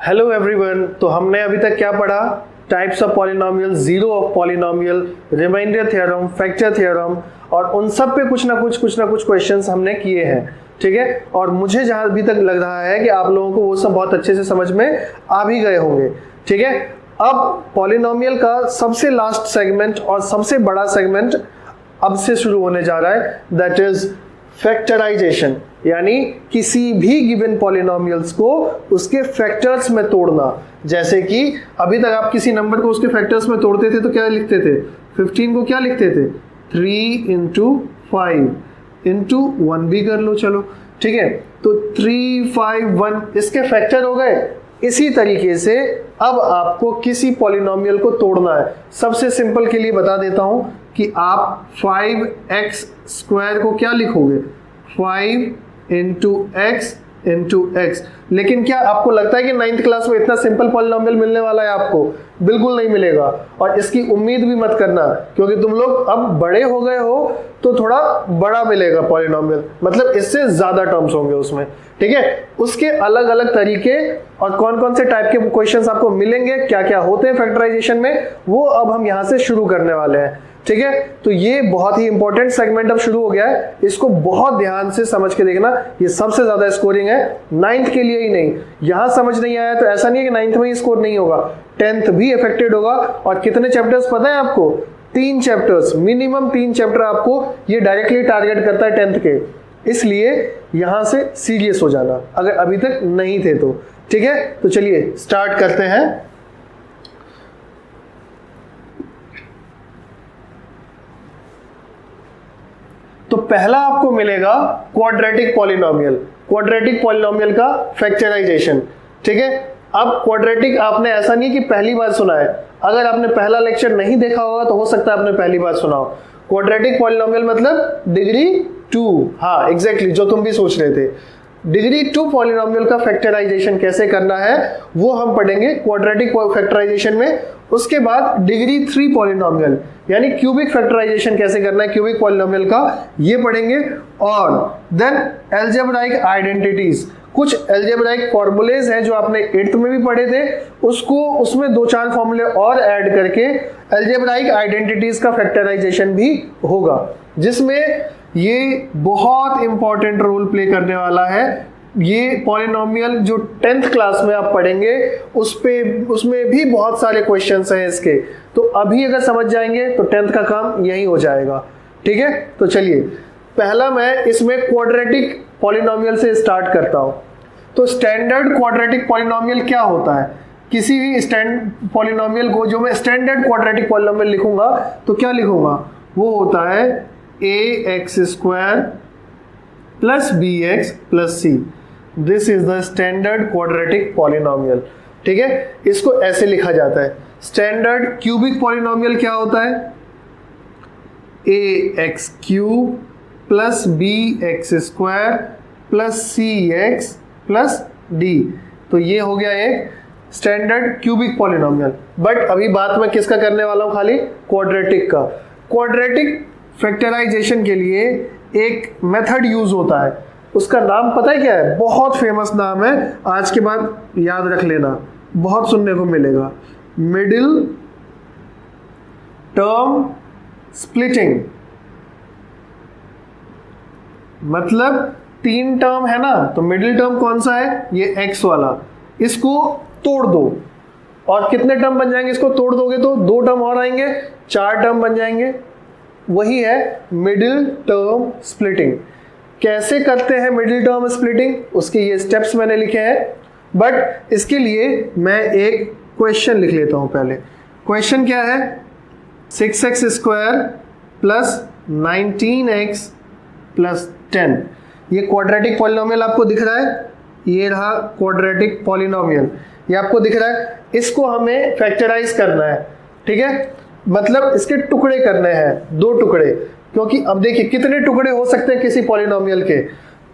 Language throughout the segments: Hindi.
Hello everyone. तो हमने अभी तक क्या पढ़ा? Types of polynomial, zero of polynomial, remainder theorem, factor theorem, और उन सब पे कुछ ना कुछ क्वेश्चंस हमने किए हैं। ठीक है, और मुझे जहां अभी तक लग रहा है कि आप लोगों को वो सब बहुत अच्छे से समझ में आ भी गए होंगे। ठीक है, अब पॉलिनोमियल का सबसे लास्ट सेगमेंट और सबसे बड़ा सेगमेंट अब से शुरू होने जा रहा है, दैट इज फैक्टराइजेशन, यानी किसी भी गिवन पॉलिनोमियल्स को उसके फैक्टर्स में तोड़ना। जैसे कि अभी तक आप किसी नंबर को उसके फैक्टर्स में तोड़ते थे तो क्या लिखते थे? 15 को क्या लिखते थे? 3 into 5 into 1 भी कर लो, चलो ठीक है। तो 3, 5, 1 इसके फैक्टर हो गए। इसी तरीके से अब आपको किसी पॉलिनोमियल को तोड़ना है। सबसे सिंपल के लिए बता देता हूं कि आप 5x स्क्वायर को क्या लिखोगे? 5 into x into x। लेकिन क्या आपको लगता है कि 9th क्लास में इतना सिंपल पॉलिनोमियल मिलने वाला है आपको? बिल्कुल नहीं मिलेगा, और इसकी उम्मीद भी मत करना, क्योंकि तुम लोग अब बड़े हो गए हो तो थोड़ा बड़ा मिलेगा पॉलिनोमियल, मतलब इससे ज्यादा टर्म्स होंगे उसमें। ठीक है, उसके अलग अलग तरीके और कौन कौन से टाइप के क्वेश्चंस आपको मिलेंगे, क्या क्या होते हैं फैक्टराइजेशन में, वो अब हम यहां से शुरू करने वाले हैं। ठीक है, तो ये बहुत ही इंपॉर्टेंट सेगमेंट अब शुरू हो गया है, इसको बहुत ध्यान से समझ के देखना। ये सबसे ज्यादा स्कोरिंग है 9th के लिए ही नहीं। यहां समझ नहीं आया तो ऐसा नहीं है कि 9th में ही स्कोर नहीं होगा, 10th भी अफेक्टेड होगा। और कितने चैप्टर्स पता है आपको? 3 चैप्टर्स, मिनिमम 3 चैप्टर आपको ये डायरेक्टली टारगेट करता है 10th के। इसलिए यहां से सीरियस हो जाना अगर अभी तक नहीं थे तो। ठीक है, तो चलिए स्टार्ट करते हैं। तो पहला आपको मिलेगा क्वाड्रेटिक पॉलिनोमियल, क्वाड्रेटिक पॉलिनोमियल का फैक्टराइजेशन। ठीक है, अब क्वाड्रेटिक आपने ऐसा नहीं कि पहली बार सुना है, अगर आपने पहला लेक्चर नहीं देखा होगा तो हो सकता है आपने पहली बार सुना हो। क्वाड्रेटिक पॉलिनोमियल मतलब डिग्री 2, हाँ एग्जैक्टली जो तुम भी सोच रहे थे। डिग्री 2 पॉलिनोमियल का फैक्टराइजेशन कैसे करना है वो हम पढ़ेंगे क्वाड्रेटिक फैक्टराइजेशन में। उसके बाद डिग्री 3 पॉलिनोमियल यानी क्यूबिक फैक्टराइजेशन कैसे करना है क्यूबिक पॉलिनोमियल का, ये पढ़ेंगे। और देन अलजेब्राइक आइडेंटिटीज, कुछ अलजेब्राइक फॉर्मूलेज हैं जो आपने 8th में भी पढ़े थे, उसको उसमें 2-4 फॉर्मूले और ऐड करके अलजेब्राइक आइडेंटिटीज का फैक्टराइजेशन भी होगा, जिसमें ये बहुत इंपॉर्टेंट रोल प्ले करने वाला है। ये पॉलिनोमियल जो 10th क्लास में आप पढ़ेंगे उसमें भी बहुत सारे क्वेश्चंस हैं इसके, तो अभी अगर समझ जाएंगे तो 10th का काम यही हो जाएगा। ठीक है, तो चलिए पहला मैं इसमें क्वाड्रेटिक पॉलिनोमियल से स्टार्ट करता हूं। तो स्टैंडर्ड क्वाड्रेटिक पॉलिनोमियल क्या होता है? किसी भी स्टैंडर्ड पॉलिनोमियल को जो मैं स्टैंडर्ड क्वाड्रेटिक पॉलिनोमियल लिखूंगा तो क्या लिखूंगा? वो होता है ax square plus bx plus c। This is the standard quadratic polynomial. ठीक है, इसको ऐसे लिखा जाता है। स्टैंडर्ड क्यूबिक पॉलिनोमियल क्या होता है? ax cube plus bx square plus cx plus d। तो ये हो गया एक स्टैंडर्ड क्यूबिक पॉलिनोमियल। बट अभी बात मैं किसका करने वाला हूं? खाली क्वाड्रेटिक का। क्वाड्रेटिक फैक्टराइजेशन के लिए एक मेथड यूज होता है, उसका नाम पता है क्या है? बहुत फेमस नाम है, आज के बाद याद रख लेना, बहुत सुनने को मिलेगा। Middle term splitting. मतलब 3 टर्म है ना, तो मिडिल टर्म कौन सा है? ये x वाला। इसको तोड़ दो और कितने टर्म बन जाएंगे? इसको तोड़ दोगे तो 2 टर्म और आएंगे, 4 टर्म बन जाएंगे। वही है मिडिल टर्म स्प्लिटिंग। कैसे करते हैं मिडिल टर्म स्प्लिटिंग, उसके ये स्टेप्स मैंने लिखे हैं, बट इसके लिए मैं एक क्वेश्चन लिख लेता हूं पहले। क्वेश्चन क्या है? 6x square plus 19x plus 10। ये क्वाड्रेटिक पॉलिनोमियल आपको दिख रहा है, ये रहा क्वाड्रेटिक पॉलिनोमियल, ये आपको दिख रहा है। इसको हमें फैक्टराइज करना है। ठीक है, मतलब इसके टुकड़े करने हैं, 2 टुकड़े, क्योंकि अब देखिए कितने टुकड़े हो सकते हैं किसी पॉलिनोमियल के।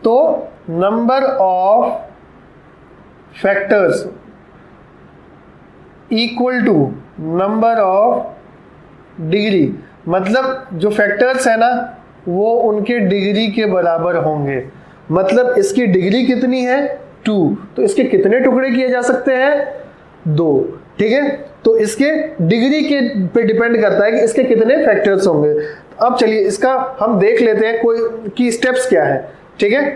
तो number of factors equal to number of degree, मतलब जो फैक्टर्स है ना वो उनके डिग्री के बराबर होंगे। मतलब इसकी डिग्री कितनी है? 2, तो इसके कितने टुकड़े किए जा सकते हैं? 2। ठीक है, तो इसके डिग्री के पे डिपेंड करता है कि इसके कितने फैक्टर्स होंगे। अब चलिए इसका हम देख लेते हैं कोई की स्टेप्स क्या है। ठीक है,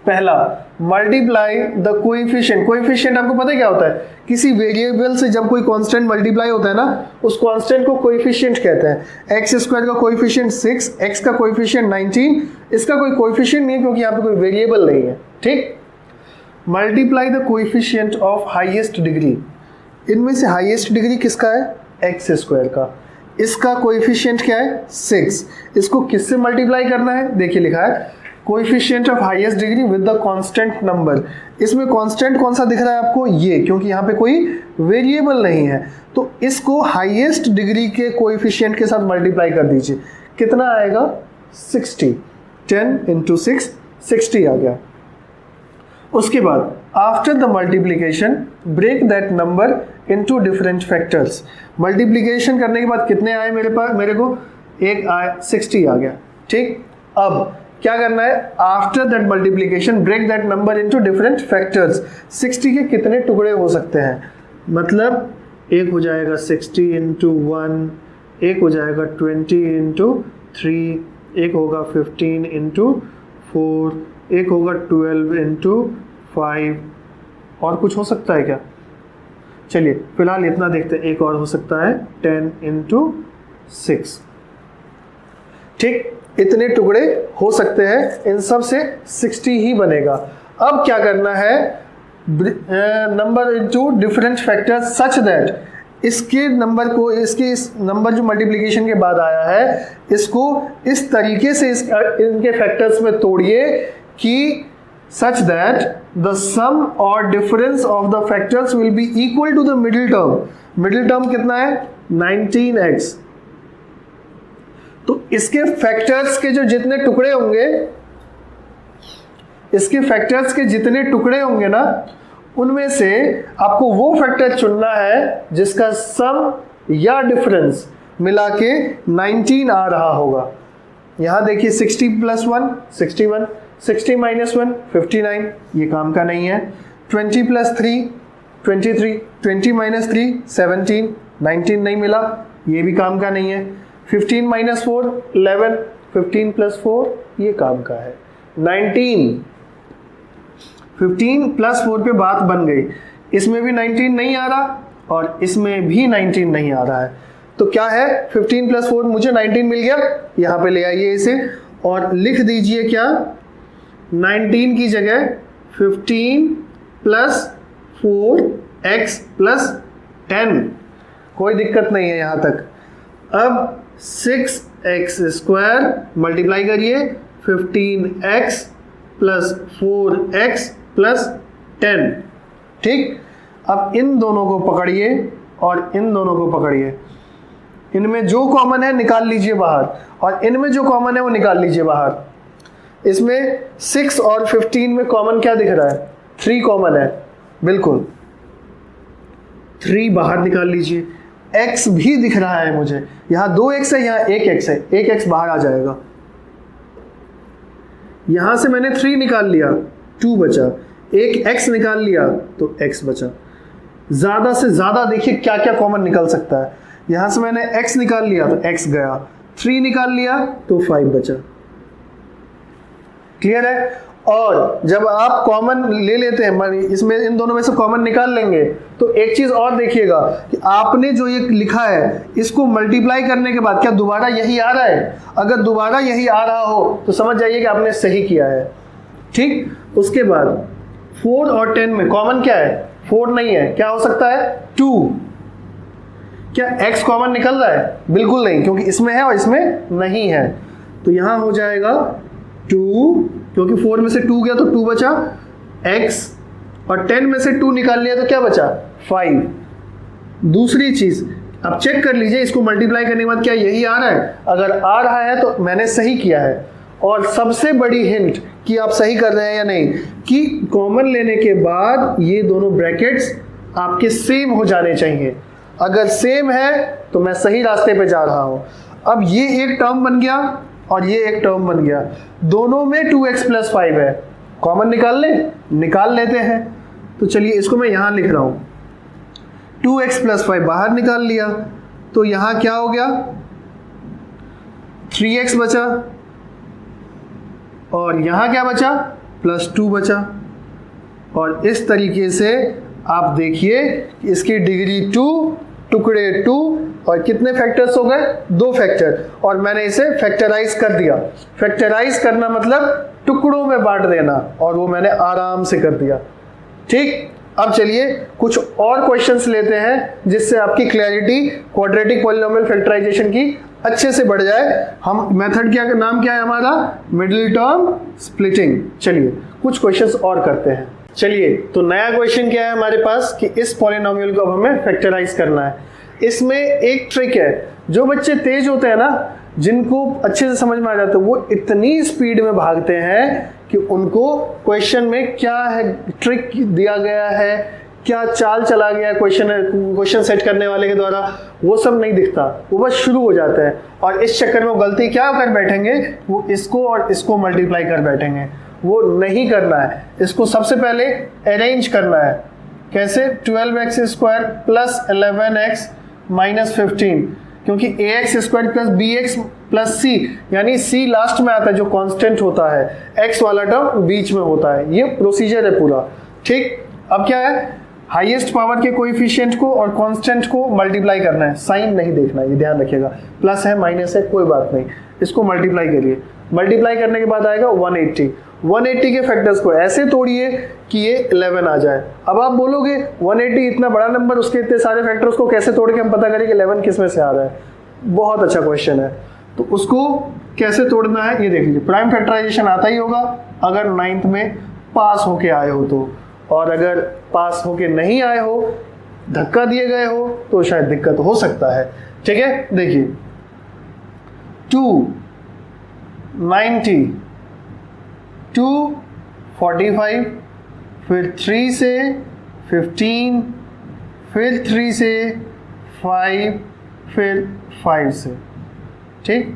पहला मल्टीप्लाई द कोएफिशिएंट। कोएफिशिएंट आपको पता है क्या होता है? किसी वेरिएबल से जब कोई कांस्टेंट मल्टीप्लाई होता है ना, उस कांस्टेंट को कोएफिशिएंट कहते हैं। एक्स स्क्वायर का कोएफिशिएंट 6, एक्स का कोएफिशिएंट 19, इसका कोई कोएफिशिएंट नहीं है क्योंकि यहाँ पे कोई वेरिएबल नहीं है। ठीक, multiply the coefficient of highest degree. इनमें से हाईएस्ट डिग्री किसका है? एक्स स्क्वायर का। इसका कोएफिशिएंट क्या है? 6। इसको किससे मल्टीप्लाई करना है? देखिए लिखा है coefficient of highest degree with the constant number. इसमें कांस्टेंट कौन सा दिख रहा है आपको? ये, क्योंकि यहाँ पे कोई वेरिएबल नहीं है। तो इसको हाईएस्ट डिग्री के कोएफिशिएंट के साथ मल्टीप्लाई कर दीजिए। कितना आएगा? 60। 10 × 6 60 आ गया। उसके बाद after the multiplication break that number into different factors. Multiplication करने के बाद कितने आए मेरे पास? मेरे को एक आया, 60 आ गया। ठीक, अब क्या करना है? After that multiplication break that number into different factors. 60 के कितने टुकड़े हो सकते हैं? मतलब एक हो जाएगा 60 × 1, एक हो जाएगा 20 × 3, एक होगा 15 × 4, एक होगा 12 × 5, और कुछ हो सकता है क्या? चलिए फिलहाल इतना देखते हैं। एक और हो सकता है 10 × 6। ठीक, इतने टुकड़े हो सकते हैं, इन सब से 60 ही बनेगा। अब क्या करना है? Number into different factors such that इसके नंबर को, इसके इस नंबर जो मल्टीप्लिकेशन के बाद आया है, इसको इस तरीके से इनके फैक्टर्स में तोड़िए कि सच दैट द सम और difference of the factors will be equal to the middle term. Middle term कितना है? 19x। तो इसके फैक्टर्स के जो जितने टुकड़े होंगे, इसके फैक्टर्स के जितने टुकड़े होंगे ना, उनमें से आपको वो फैक्टर चुनना है जिसका सम या डिफरेंस मिला के 19 आ रहा होगा। यहां देखिए 60 + 1 61, 60 - 1 59, ये काम का नहीं है। 20 + 3 23, 20 - 3 17, 19 नहीं मिला, ये भी काम का नहीं है। 15 - 4 11, 15 + 4 ये काम का है। 19, 15 + 4 पे बात बन गई। इसमें भी 19 नहीं आ रहा और इसमें भी 19 नहीं आ रहा है, तो क्या है? 15 + 4, मुझे 19 मिल गया। यहाँ पे ले आइए इसे और लिख दीजिए क्या? 19 की जगह 15 + 4x + 10। कोई दिक्कत नहीं है यहाँ तक। अब 6x² मल्टीप्लाई करिए 15x + 4x + 10। ठीक, अब इन दोनों को पकड़िए और इन दोनों को पकड़िए। इनमें जो कॉमन है निकाल लीजिए बाहर, और इनमें जो कॉमन है वो निकाल लीजिए बाहर। इसमें 6 और 15 में कॉमन क्या दिख रहा है? 3 कॉमन है, बिल्कुल 3 बाहर निकाल लीजिए। x भी दिख रहा है मुझे, यहाँ 2x है, यहाँ 1x है, 1x बाहर आ जाएगा। यहां से मैंने 3 निकाल लिया, 2 बचा। एक x निकाल लिया तो x बचा। ज्यादा से ज्यादा देखिए क्या क्या कॉमन निकल सकता है। यहां से मैंने x निकाल लिया तो x गया, 3 निकाल लिया तो 5 बचा। क्लियर है? और जब आप कॉमन ले लेते हैं, इसमें इन दोनों में से कॉमन निकाल लेंगे, तो एक चीज और देखिएगा कि आपने जो ये लिखा है इसको मल्टीप्लाई करने के बाद क्या दोबारा यही आ रहा है? अगर दोबारा यही आ रहा हो तो समझ जाइए कि आपने सही किया है। ठीक, उसके बाद 4 और 10 में कॉमन क्या है? 4 नहीं है, क्या हो सकता है? 2। क्या x कॉमन निकल रहा है? बिल्कुल नहीं, क्योंकि इसमें है और इसमें नहीं है। तो यहां हो जाएगा 2, क्योंकि 4 में से 2 गया तो 2 बचा x, और 10 में से 2 निकाल लिया तो क्या बचा? 5। दूसरी चीज अब चेक कर लीजिए, इसको मल्टीप्लाई करने के बाद क्या यही आ रहा है? अगर आ रहा है तो मैंने सही किया है। और सबसे बड़ी हिंट कि आप सही कर रहे हैं या नहीं, कि कॉमन लेने के बाद ये दोनों ब्रैकेट्स आपके सेम हो जाने चाहिए। अगर सेम है तो मैं सही रास्ते पे जा रहा हूं। अब ये एक टर्म बन गया और ये एक टर्म बन गया, दोनों में 2x + 5 है। कॉमन निकाल लेते हैं। तो चलिए इसको मैं यहाँ लिख रहा हूँ, 2x + 5 बाहर निकाल लिया, तो यहाँ क्या हो गया, 3x बचा, और यहाँ क्या बचा, +2 बचा। और इस तरीके से आप देखिए इसकी डिग्री 2, टुकड़े 2, और कितने फैक्टर्स हो गए, 2 फैक्टर, और मैंने इसे फैक्टराइज कर दिया। फैक्टराइज करना मतलब टुकड़ों में बांट देना, और वो मैंने आराम से कर दिया। ठीक, अब चलिए कुछ और क्वेश्चंस लेते हैं जिससे आपकी क्लैरिटी क्वाड्रेटिक पॉलिनोमियल फैक्टराइजेशन की अच्छे से बढ़ जाए। हम मेथड क्या, नाम क्या है हमारा, मिडिल टर्म स्प्लिटिंग। चलिए कुछ क्वेश्चंस और करते हैं। चलिए, तो नया क्वेश्चन क्या है हमारे पास कि इस पॉलिनोमियल को अब हमें फैक्टराइज करना है। इसमें एक ट्रिक है, जो बच्चे तेज होते हैं ना, जिनको अच्छे से समझ में आ जाता है, वो इतनी स्पीड में भागते हैं कि उनको क्वेश्चन में क्या है ट्रिक दिया गया है, क्या चाल चला गया क्वेश्चन सेट करने वाले के द्वारा, वो सब नहीं दिखता, वो बस शुरू हो जाते हैं। और इस चक्कर में वो गलती क्या कर बैठेंगे, वो इसको और इसको मल्टीप्लाई कर बैठेंगे। वो नहीं करना है, इसको सबसे पहले अरेंज करना है। कैसे, 12x² + 11x - 15, क्योंकि ax² + bx + c, यानी c लास्ट में आता है जो कांस्टेंट होता है, x वाला टर्म बीच में होता है। ये प्रोसीजर है पूरा। ठीक, अब क्या है, हाईएस्ट पावर के कोएफिशिएंट को और कांस्टेंट को मल्टीप्लाई करना है, साइन नहीं देखना, ये ध्यान रखिएगा, प्लस है माइनस है कोई बात नहीं, इसको मल्टीप्लाई करिए। मल्टीप्लाई करने के बाद आएगा 180 के फैक्टर्स को ऐसे तोड़िए कि ये 11 आ जाए। अब आप बोलोगे 180 इतना बड़ा नंबर, उसके इतने सारे फैक्टर्स को कैसे तोड़ के हम पता करें कि 11 किस में से आ रहा है। बहुत अच्छा क्वेश्चन है। तो उसको कैसे तोड़ना है ये देख लीजिए। प्राइम फैक्टराइजेशन आता ही होगा अगर 9th में पास होके आए हो तो, और अगर पास होके नहीं आए हो, धक्का दिए गए हो, तो शायद दिक्कत हो सकता है। ठीक है, देखिए 290, 245, फिर 3 से 15, फिर 3 से 5, फिर 5 से। ठीक,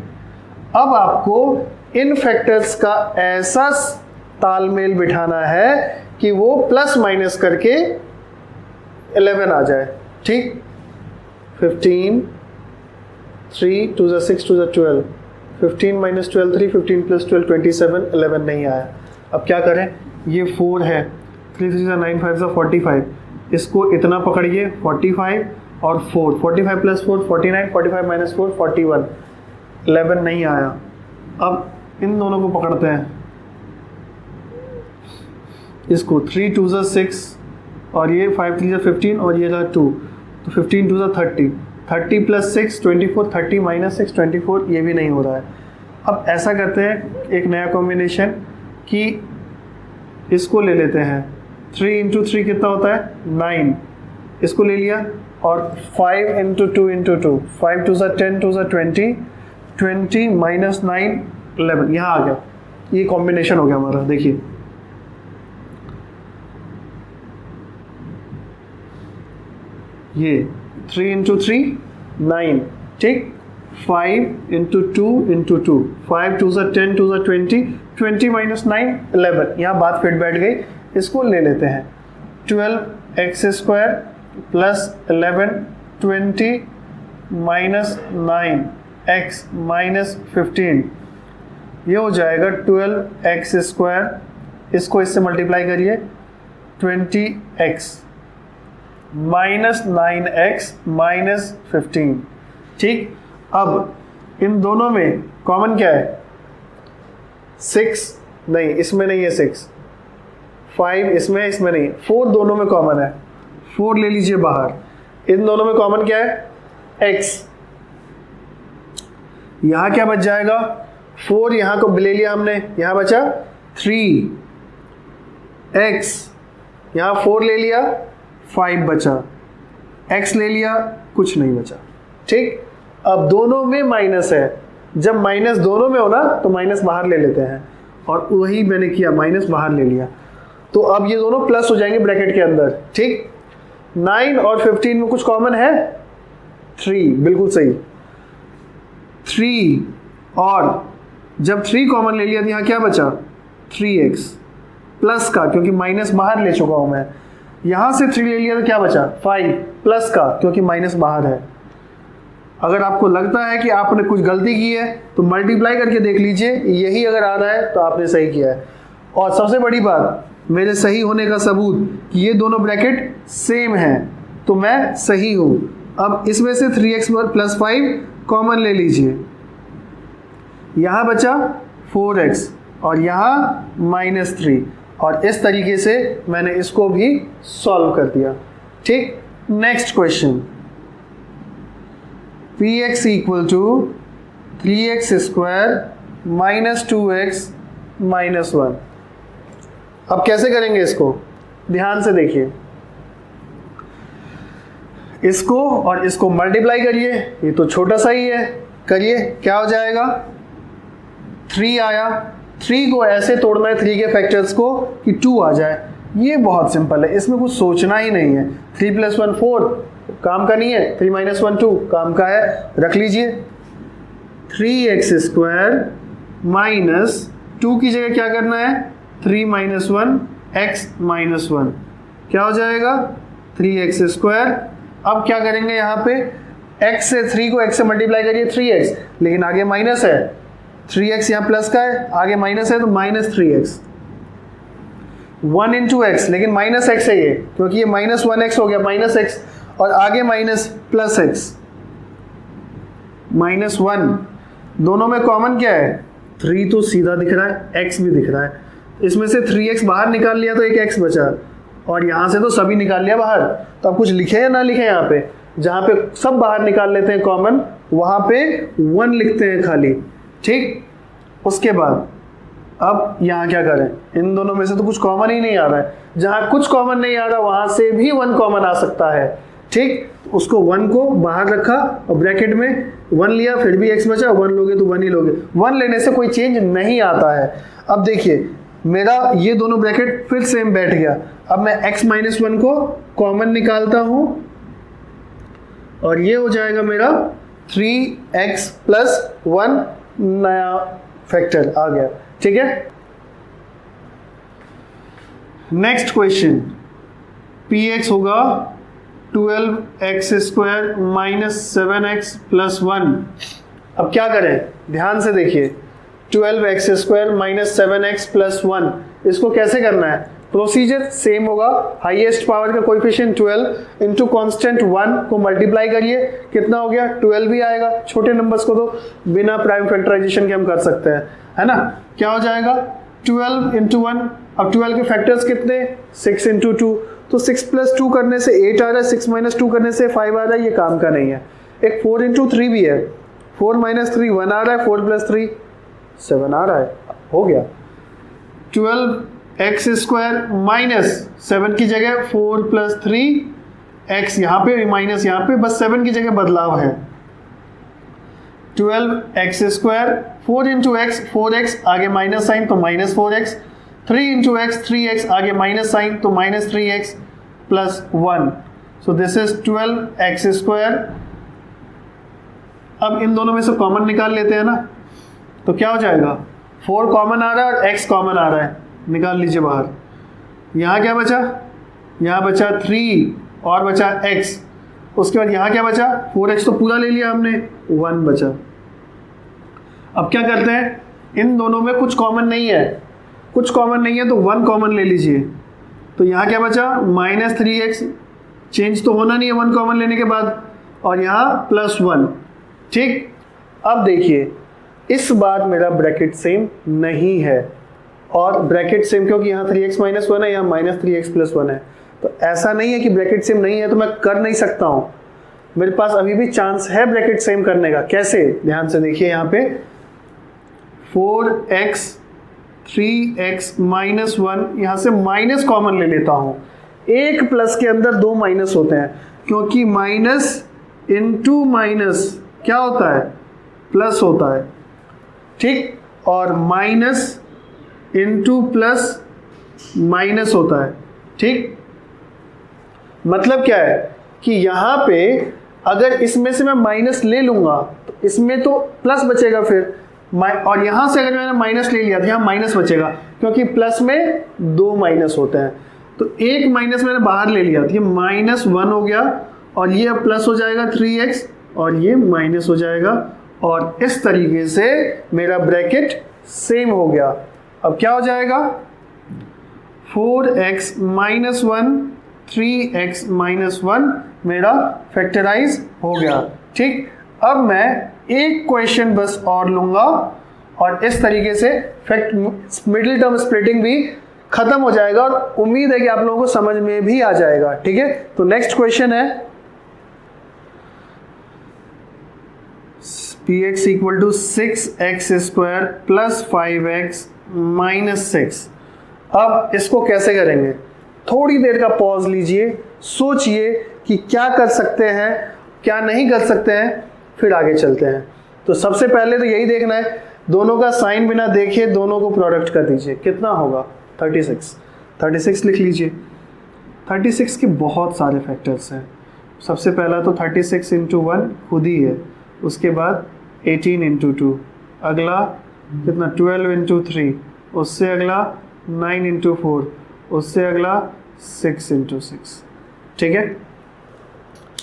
अब आपको इन फैक्टर्स का ऐसा तालमेल बिठाना है कि वो प्लस माइनस करके 11 आ जाए। ठीक, 15, 3 2 6 2 12, 15 - 12 3, 15 + 12 27, 11 नहीं आया। अब क्या करें, ये 4 है, 3 3 9 5 45, इसको इतना पकड़िए 45 और 4, 45 + 4 49, 45 - 4 41, 11 नहीं आया। अब इन दोनों को पकड़ते हैं, इसको 3 2 6 और ये 5 3 15 और ये 2, तो 15 2 30, 30 + 6 24, 30 - 6 24, ये भी नहीं हो रहा है। अब ऐसा करते हैं एक नया कॉम्बिनेशन कि इसको ले लेते हैं, 3 × 3 कितना होता है 9, इसको ले लिया, और 5 × 2 × 2, 5 2 10 2 20, 20 - 9 11, यहाँ आ गया। ये कॉम्बिनेशन हो गया हमारा। देखिए ये 3 × 3 9, ठीक, 5 × 2 × 2, 5 2 10 2 20, 20 - 9 11, यहाँ बात फिट बैठ गई। इसको ले लेते हैं, 12x² + 11 20 - 9x - 15, ये हो जाएगा 12x², इसको इससे मल्टीप्लाई करिए 20x -9x - 15। ठीक, अब इन दोनों में कॉमन क्या है, 6 नहीं, इसमें नहीं है 6, 5 इसमें नहीं, 4 दोनों में कॉमन है, 4 ले लीजिए बाहर। इन दोनों में कॉमन क्या है, x। यहाँ क्या बच जाएगा, 4 यहाँ को ले लिया हमने, यहाँ बचा 3x, यहाँ 4 ले लिया, 5 बचा, x ले लिया, कुछ नहीं बचा। ठीक, अब दोनों में माइनस है, जब माइनस दोनों में हो ना तो माइनस बाहर ले लेते हैं, और वही मैंने किया, माइनस बाहर ले लिया, तो अब ये दोनों प्लस हो जाएंगे ब्रैकेट के अंदर। ठीक, 9 और 15 में कुछ कॉमन है, 3, बिल्कुल सही, 3, और जब 3 कॉमन ले लिया तो यहाँ क्या बचा, 3x, प्लस का, क्योंकि माइनस बाहर ले चुका हूं मैं। यहां से 3 ले लिया तो क्या बचा 5 प्लस का, क्योंकि माइनस बाहर है। अगर आपको लगता है कि आपने कुछ गलती की है तो मल्टीप्लाई करके देख लीजिए, यही अगर आ रहा है तो आपने सही किया है। और सबसे बड़ी बात, मेरे सही होने का सबूत कि ये दोनों ब्रैकेट सेम है, तो मैं सही हूं। अब इसमें से 3x प्लस 5 कॉमन ले लीजिए, यहां बचा 4x और यहाँ -3, और इस तरीके से मैंने इसको भी सॉल्व कर दिया। ठीक, next question, px equal to 3x square minus 2x minus 1। अब कैसे करेंगे इसको, ध्यान से देखिए। इसको और इसको मल्टीप्लाई करिए, ये तो छोटा सा ही है, करिए, क्या हो जाएगा 3 आया। 3 को ऐसे तोड़ना है 3 के फैक्टर्स को कि 2 आ जाए, ये बहुत सिंपल है, इसमें कुछ सोचना ही नहीं है। 3 + 1 4 काम का नहीं है, 3 - 1 2 काम का है, रख लीजिए। 3x स्क्वायर माइनस 2 की जगह क्या करना है 3 - 1 x - 1, क्या हो जाएगा 3x स्क्वायर। अब क्या करेंगे यहाँ पे, x से 3 को x से मल्टीप्लाई करिए 3x, लेकिन आगे माइनस है, 3x यहाँ प्लस का है, आगे माइनस है तो -3x। 1 × x, लेकिन -x है ये, क्योंकि ये -1x हो गया, -x और आगे माइनस प्लस x, -1। दोनों में कॉमन क्या है 3 तो सीधा दिख रहा है, x भी दिख रहा है। इसमें से 3x बाहर निकाल लिया तो एक x बचा, और यहाँ से तो सभी निकाल लिया बाहर। तो अब कुछ लिखे या ना लिखे, यहाँ पे जहाँ पे सब बाहर निकाल लेते हैं कॉमन, वहाँ पे 1 लिखते हैं खाली। ठीक, उसके बाद अब यहाँ क्या करें, इन दोनों में से तो कुछ कॉमन ही नहीं आ रहा है, जहाँ कुछ कॉमन नहीं आ रहा वहाँ से भी 1 कॉमन आ सकता है। ठीक, उसको 1 को बाहर रखा और ब्रैकेट में 1 लिया, फिर भी x बचा, 1 लोगे तो 1 ही लोगे, 1 लेने से कोई चेंज नहीं आता है। अब देखिए मेरा ये दोनों ब्रैकेट फिर सेम बैठ गया। अब मैं x - 1 को कॉमन निकालता हूं और ये हो जाएगा मेरा 3x + 1, नया फैक्टर आ गया। ठीक है, नेक्स्ट क्वेश्चन, px होगा 12x स्क्वायर माइनस 7x + 1। अब क्या करें, ध्यान से देखिए, 12x स्क्वायर माइनस 7x + 1, इसको कैसे करना है, प्रोसीजर सेम होगा। हाईएस्ट पावर का कोएफिशिएंट 12 इंटू कांस्टेंट 1 को मल्टीप्लाई करिए, कितना हो गया 12 भी आएगा। छोटे नंबर्स को तो बिना प्राइम फैक्टराइजेशन के हम कर सकते हैं, है ना। क्या हो जाएगा 12 × 1। अब 12 के फैक्टर्स कितने 6 × 2, तो 6 + 2 करने से 8 आ रहा है, 6 - 2 करने से 5 आ रहा है, ये काम का नहीं है। एक 4 × 3 भी है, 4 - 3 1 आ रहा है, 4 + 3 7 आ रहा है, हो गया। 12x स्क्वायर माइनस 7 की जगह 4 + 3x, यहाँ पे माइनस, यहाँ पे बस 7 की जगह बदलाव है। 12x स्क्वायर 4 × x 4x, आगे माइनस साइन तो -4x, 3 × x 3x, आगे माइनस साइन तो -3x + 1। So this is 12x square. अब इन दोनों में से कॉमन निकाल लेते हैं ना, तो क्या हो जाएगा 4 कॉमन आ रहा है और x कॉमन आ रहा है, निकाल लीजिए बाहर। यहाँ क्या बचा, यहाँ बचा 3 और बचा x, उसके बाद यहाँ क्या बचा 4x तो पूरा ले लिया हमने, 1 बचा। अब क्या करते हैं, इन दोनों में कुछ कॉमन नहीं है, कुछ कॉमन नहीं है तो 1 कॉमन ले लीजिए। तो यहाँ क्या बचा -3x, चेंज तो होना नहीं है 1 कॉमन लेने के बाद, और यहाँ +1। ठीक, अब देखिए इस बार मेरा ब्रैकेट सेम नहीं है, और ब्रैकेट सेम क्योंकि यहाँ 3x - 1 है, यहाँ -3x + 1 है। तो ऐसा नहीं है कि ब्रैकेट सेम नहीं है तो मैं कर नहीं सकता हूँ, मेरे पास अभी भी चांस है ब्रैकेट सेम करने का। कैसे, ध्यान से देखिए, यहाँ पे 4x 3x - 1, यहाँ से माइनस कॉमन ले लेता हूँ। एक प्लस के अंदर 2 माइनस होते हैं, क्योंकि माइनस इंटू माइनस क्या होता है प्लस होता है। ठीक, और माइनस इंटू प्लस माइनस होता है। ठीक, मतलब क्या है कि यहाँ पे अगर इसमें से मैं माइनस ले लूंगा तो इसमें तो प्लस बचेगा, फिर और यहां से अगर मैंने माइनस ले लिया तो यहाँ माइनस बचेगा, क्योंकि प्लस में 2 माइनस होते हैं, तो एक माइनस मैंने बाहर ले लिया तो ये -1 हो गया, और ये अब प्लस हो जाएगा 3x, और ये माइनस हो जाएगा, और इस तरीके से मेरा ब्रैकेट सेम हो गया। अब क्या हो जाएगा, 4x - 1 3x - 1 मेरा फैक्टराइज हो गया। ठीक, अब मैं एक क्वेश्चन बस और लूंगा और इस तरीके से मिडिल टर्म स्प्लिटिंग भी खत्म हो जाएगा, और उम्मीद है कि आप लोगों को समझ में भी आ जाएगा। ठीक है, तो नेक्स्ट क्वेश्चन है px = 6x² + 5x - 6। अब इसको कैसे करेंगे, थोड़ी देर का पॉज लीजिए, सोचिए कि क्या कर सकते हैं क्या नहीं कर सकते हैं, फिर आगे चलते हैं। तो सबसे पहले तो यही देखना है, दोनों का साइन बिना देखे दोनों को प्रोडक्ट कर दीजिए। कितना होगा, 36 लिख लीजिए। 36 के बहुत सारे फैक्टर्स हैं। सबसे पहला तो 36 × 1 खुद ही है, उसके बाद 18 × 2, अगला कितना 12 × 3, उससे अगला 9 × 4, उससे अगला 6 × 6। ठीक है,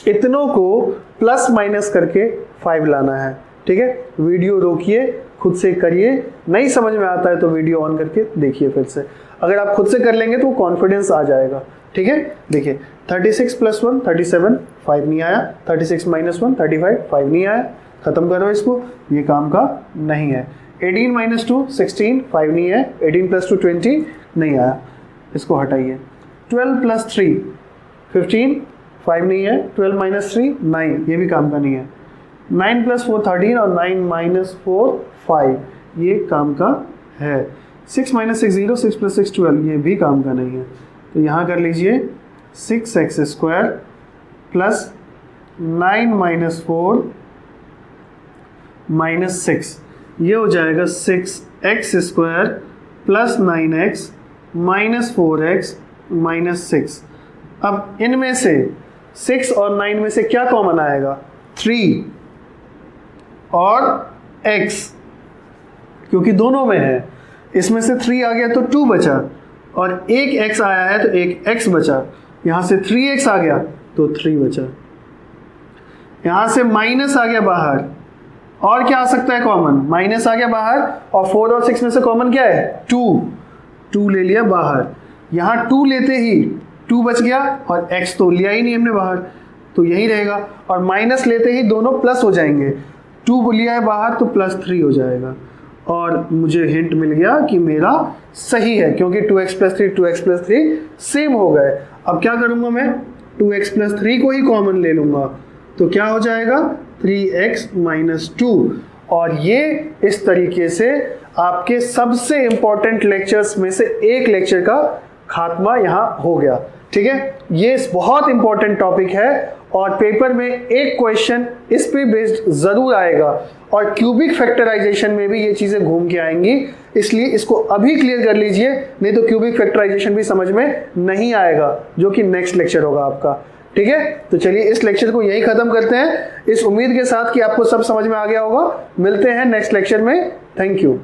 इतनों को प्लस माइनस करके 5 लाना है। ठीक है, वीडियो रोकिए, खुद से करिए, नहीं समझ में आता है तो वीडियो ऑन करके देखिए फिर से। अगर आप खुद से कर लेंगे तो कॉन्फिडेंस आ जाएगा। ठीक है, देखिए 36 + 1 37, 5 नहीं आया, 36 - 1 35, 5 नहीं आया, खत्म करो इसको, ये काम का नहीं है। 18 - 2 16, 5 नहीं है, 18 + 2 20 नहीं आया, इसको हटाइए। 12 + 3 15, 5 नहीं है, 12 - 3 9, ये भी काम का नहीं है। 9 + 4 13, और 9 - 4 5, ये काम का है। 6 - 6 0, 6 + 6 12, ये भी काम का नहीं है। तो यहाँ कर लीजिए 6x² + 9 - 4 - 6, ये हो जाएगा 6x² + 9x - 4x - 6। अब इनमें से 6 और 9 में से क्या कॉमन आएगा, 3 और x, क्योंकि दोनों में है। इसमें से 3 आ गया तो 2 बचा, और एक x आया है तो एक x बचा। यहां से 3x आ गया तो 3 बचा, यहां से माइनस आ गया बाहर, और क्या आ सकता है कॉमन, माइनस आ गया बाहर, और 4 और 6 में से कॉमन क्या है, 2 ले लिया बाहर। यहां 2 लेते ही 2 बच गया, और x तो लिया ही नहीं हमने बाहर, तो यही रहेगा। और माइनस लेते ही दोनों प्लस हो जाएंगे, 2 लिया है बाहर तो +3 हो जाएगा, और मुझे हिंट मिल गया कि मेरा सही है, क्योंकि 2x + 3 2x + 3 सेम हो गए। अब क्या करूंगा मैं, 2x + 3 को ही कॉमन ले लूंगा, तो क्या हो जाएगा 3x - 2। और ये इस तरीके से आपके सबसे इंपॉर्टेंट लेक्चर्स में से एक लेक्चर का खात्मा यहाँ हो गया। ठीक है, ये बहुत इंपॉर्टेंट टॉपिक है, और पेपर में एक क्वेश्चन इस पे बेस्ड जरूर आएगा, और क्यूबिक फैक्टराइजेशन में भी ये चीजें घूम के आएंगी, इसलिए इसको अभी क्लियर कर लीजिए, नहीं तो क्यूबिक फैक्टराइजेशन भी समझ में नहीं आएगा, जो कि नेक्स्ट लेक्चर होगा आपका। ठीक है, तो चलिए इस लेक्चर को यही खत्म करते हैं, इस उम्मीद के साथ कि आपको सब समझ में आ गया होगा। मिलते हैं नेक्स्ट लेक्चर में, थैंक यू।